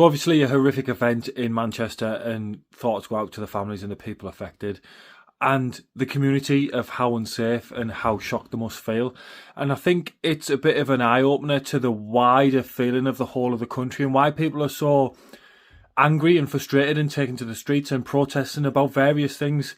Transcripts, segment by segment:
Obviously, a horrific event in Manchester, and thoughts go out to the families and the people affected, and the community of how unsafe and how shocked they must feel. And I think it's a bit of an eye opener to the wider feeling of the whole of the country and why people are so angry and frustrated and taken to the streets and protesting about various things,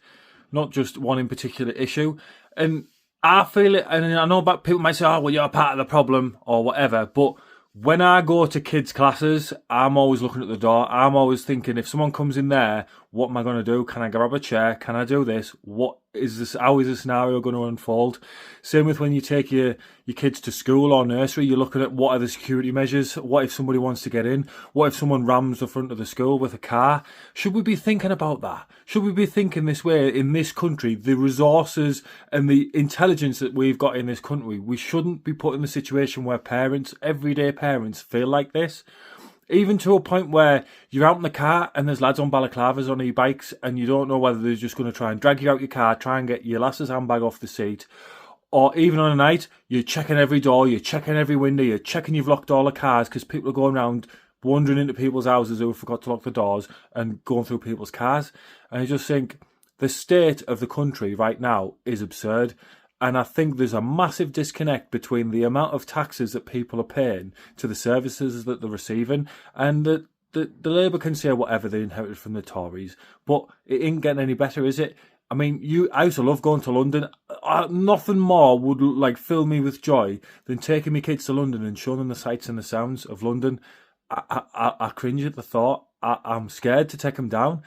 not just one in particular issue. And I feel it, and I know about people might say, "Oh, well, you're part of the problem" or whatever, but when I go to kids' classes, I'm always looking at the door. I'm always thinking, if someone comes in there, what am I going to do? Can I grab a chair? Can I do this? What is this? How is the scenario going to unfold? Same with when you take your kids to school or nursery, you're looking at what are the security measures? What if somebody wants to get in? What if someone rams the front of the school with a car? Should we be thinking about that? Should we be thinking this way in this country? The resources and the intelligence that we've got in this country, we shouldn't be put in the situation where parents, everyday parents, feel like this. Even to a point where you're out in the car and there's lads on balaclavas on e-bikes and you don't know whether they're just going to try and drag you out your car, try and get your lass's handbag off the seat. Or even on a night, you're checking every door, you're checking every window, you're checking you've locked all the cars because people are going around wandering into people's houses who forgot to lock the doors and going through people's cars. And I just think the state of the country right now is absurd. And I think there's a massive disconnect between the amount of taxes that people are paying to the services that they're receiving, and the Labour can say whatever they inherited from the Tories, but it ain't getting any better, is it? I mean, I used to love going to London. Nothing more would like fill me with joy than taking my kids to London and showing them the sights and the sounds of London. I cringe at the thought. I'm scared to take them down.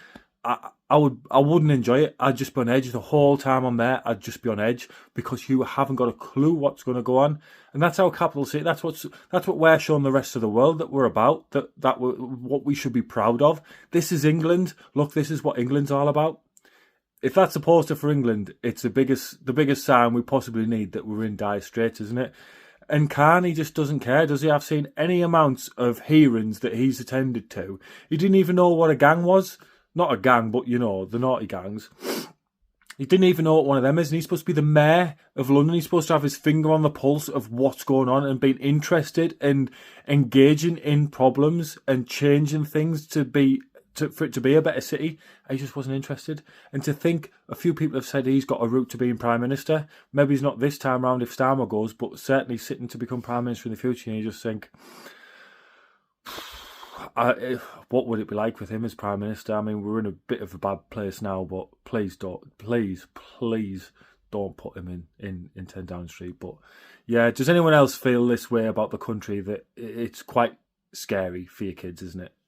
I wouldn't enjoy it. I'd just be on edge the whole time I'm there. I'd just be on edge because you haven't got a clue what's going to go on, and that's our capital city. That's what we're showing the rest of the world that we're about. That we're, what we should be proud of. This is England. Look, this is what England's all about. If that's a poster for England, it's the biggest sign we possibly need that we're in dire straits, isn't it? And Khan, he just doesn't care, does he? I've seen any amounts of hearings that he's attended to. He didn't even know what a gang was. Not a gang, but, you know, the naughty gangs. He didn't even know what one of them is, and he's supposed to be the mayor of London. He's supposed to have his finger on the pulse of what's going on and being interested and engaging in problems and changing things for it to be a better city. He just wasn't interested. And to think a few people have said he's got a route to being Prime Minister. Maybe he's not this time round if Starmer goes, but certainly sitting to become Prime Minister in the future, and you just think, what would it be like with him as Prime Minister? I mean, we're in a bit of a bad place now, but please don't put him in 10 Downing Street. But yeah, does anyone else feel this way about the country, that it's quite scary for your kids, isn't it?